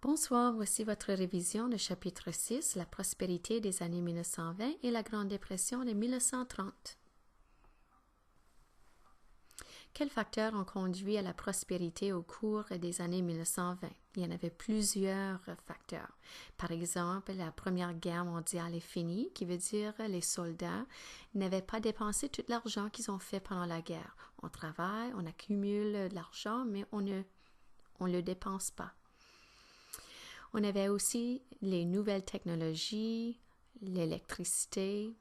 Bonsoir, voici votre révision du chapitre 6, la prospérité des années 1920 et la Grande Dépression de 1930. Quels facteurs ont conduit à la prospérité au cours des années 1920? Il y en avait plusieurs facteurs. Par exemple, la Première Guerre mondiale est finie, qui veut dire les soldats n'avaient pas dépensé tout l'argent qu'ils ont fait pendant la guerre. On travaille, on accumule de l'argent, mais on ne le dépense pas. On avait aussi les nouvelles technologies, l'électricité.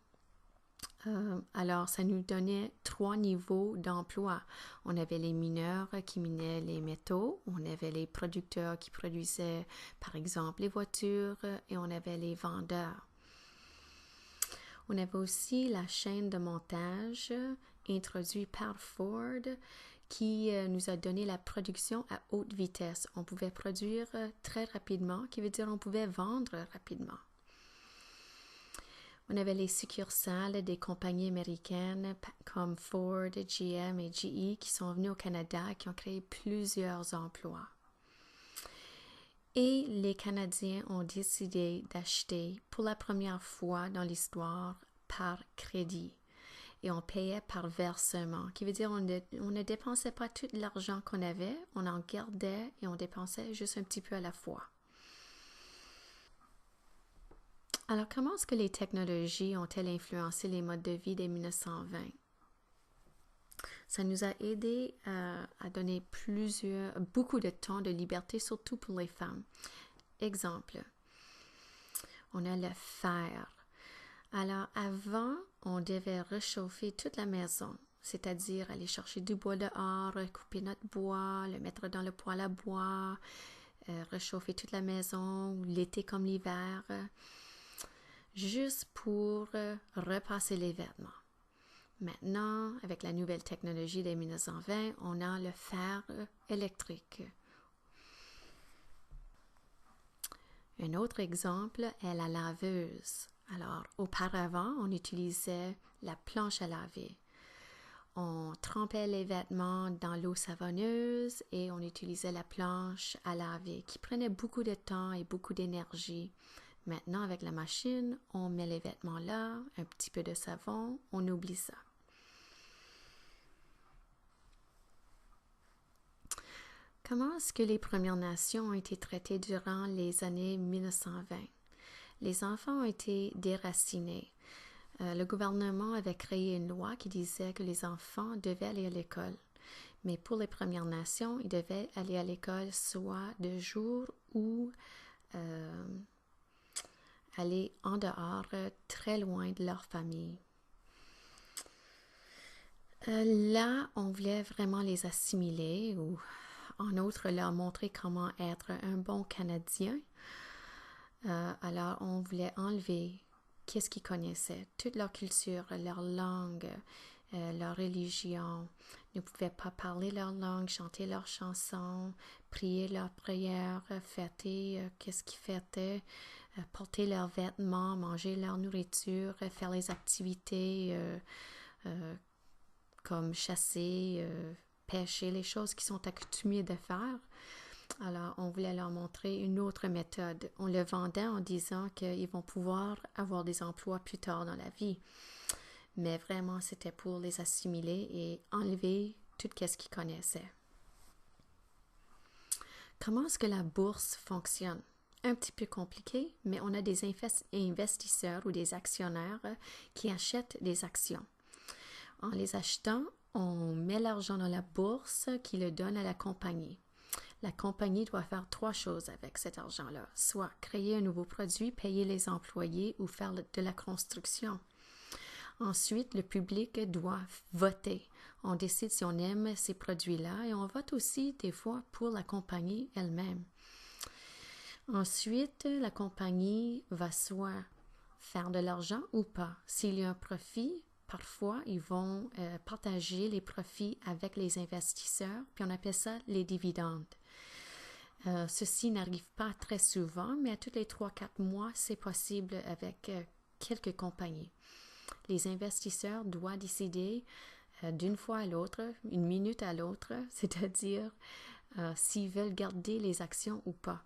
Alors, ça nous donnait 3 niveaux d'emploi. On avait les mineurs qui minaient les métaux, on avait les producteurs qui produisaient, par exemple, les voitures, et on avait les vendeurs. On avait aussi la chaîne de montage introduite par Ford qui nous a donné la production à haute vitesse. On pouvait produire très rapidement, qui veut dire on pouvait vendre rapidement. On avait les succursales des compagnies américaines comme Ford, GM et GE qui sont venues au Canada et qui ont créé plusieurs emplois. Et les Canadiens ont décidé d'acheter pour la première fois dans l'histoire par crédit. Et on payait par versement, qui veut dire on ne dépensait pas tout l'argent qu'on avait, on en gardait et on dépensait juste un petit peu à la fois. Alors, comment est-ce que les technologies ont-elles influencé les modes de vie des 1920? Ça nous a aidé à donner beaucoup de temps de liberté, surtout pour les femmes. Exemple, on a le fer. Alors, avant, on devait réchauffer toute la maison, c'est-à-dire aller chercher du bois dehors, couper notre bois, le mettre dans le poêle à bois, réchauffer toute la maison, l'été comme l'hiver, juste pour repasser les vêtements. Maintenant, avec la nouvelle technologie des 1920, on a le fer électrique. Un autre exemple est la laveuse. Alors, auparavant, on utilisait la planche à laver. On trempait les vêtements dans l'eau savonneuse et on utilisait la planche à laver qui prenait beaucoup de temps et beaucoup d'énergie. Maintenant, avec la machine, on met les vêtements là, un petit peu de savon, on oublie ça. Comment est-ce que les Premières Nations ont été traitées durant les années 1920? Les enfants ont été déracinés. Le gouvernement avait créé une loi qui disait que les enfants devaient aller à l'école. Mais pour les Premières Nations, ils devaient aller à l'école soit de jour ou aller en dehors, très loin de leur famille. Là, on voulait vraiment les assimiler ou en outre leur montrer comment être un bon Canadien. Alors, on voulait enlever qu'est-ce qu'ils connaissaient, toute leur culture, leur langue, leur religion. Ils ne pouvaient pas parler leur langue, chanter leurs chansons, prier leurs prières, fêter qu'est-ce qu'ils fêtaient, porter leurs vêtements, manger leur nourriture, faire les activités comme chasser, pêcher, les choses qu'ils sont accoutumés de faire. Alors, on voulait leur montrer une autre méthode. On le vendait en disant qu'ils vont pouvoir avoir des emplois plus tard dans la vie. Mais vraiment, c'était pour les assimiler et enlever tout ce qu'ils connaissaient. Comment est-ce que la bourse fonctionne? Un petit peu compliqué, mais on a des investisseurs ou des actionnaires qui achètent des actions. En les achetant, on met l'argent dans la bourse qui le donne à la compagnie. La compagnie doit faire 3 choses avec cet argent-là, soit créer un nouveau produit, payer les employés ou faire de la construction. Ensuite, le public doit voter. On décide si on aime ces produits-là et on vote aussi des fois pour la compagnie elle-même. Ensuite, la compagnie va soit faire de l'argent ou pas. S'il y a un profit, parfois, ils vont partager les profits avec les investisseurs, puis on appelle ça les dividendes. Ceci n'arrive pas très souvent, mais à tous les 3-4 mois, c'est possible avec quelques compagnies. Les investisseurs doivent décider d'une fois à l'autre, une minute à l'autre, c'est-à-dire s'ils veulent garder les actions ou pas.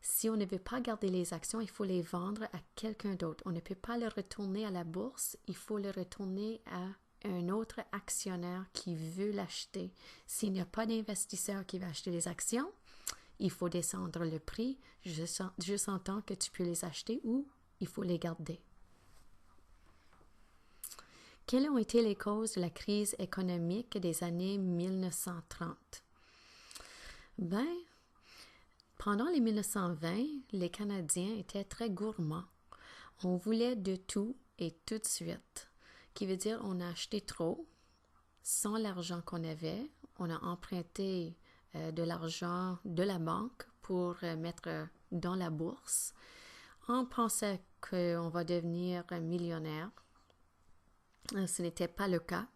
Si on ne veut pas garder les actions, il faut les vendre à quelqu'un d'autre. On ne peut pas les retourner à la bourse, il faut les retourner à un autre actionnaire qui veut l'acheter. S'il n'y a pas d'investisseur qui va acheter les actions, il faut descendre le prix. Je s'entends que tu peux les acheter ou il faut les garder. Quelles ont été les causes de la crise économique des années 1930? Pendant les 1920, les Canadiens étaient très gourmands. On voulait de tout et tout de suite, qui veut dire on a acheté trop sans l'argent qu'on avait. On a emprunté de l'argent de la banque pour mettre dans la bourse. On pensait qu'on va devenir millionnaire. Ce n'était pas le cas.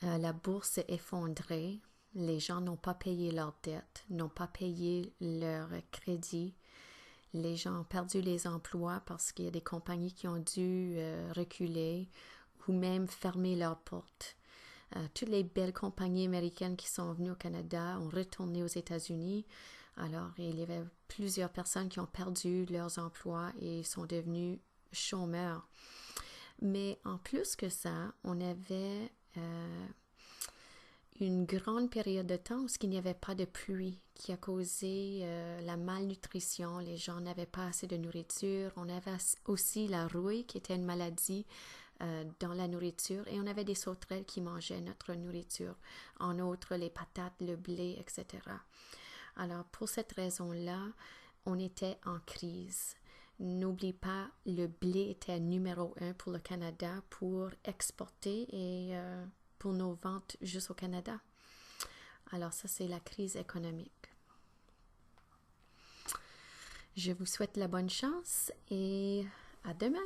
La bourse s'est effondrée. Les gens n'ont pas payé leurs dettes, n'ont pas payé leur crédit. Les gens ont perdu les emplois parce qu'il y a des compagnies qui ont dû reculer ou même fermer leurs portes. Toutes les belles compagnies américaines qui sont venues au Canada ont retourné aux États-Unis. Alors, il y avait plusieurs personnes qui ont perdu leurs emplois et sont devenues chômeurs. Mais en plus que ça, on avait une grande période de temps où il n'y avait pas de pluie qui a causé la malnutrition. Les gens n'avaient pas assez de nourriture. On avait aussi la rouille qui était une maladie dans la nourriture et on avait des sauterelles qui mangeaient notre nourriture. En outre, les patates, le blé, etc. Alors, pour cette raison-là, on était en crise. N'oublie pas, le blé était numéro 1 pour le Canada pour exporter et pour nos ventes juste au Canada. Alors ça, c'est la crise économique. Je vous souhaite la bonne chance et à demain.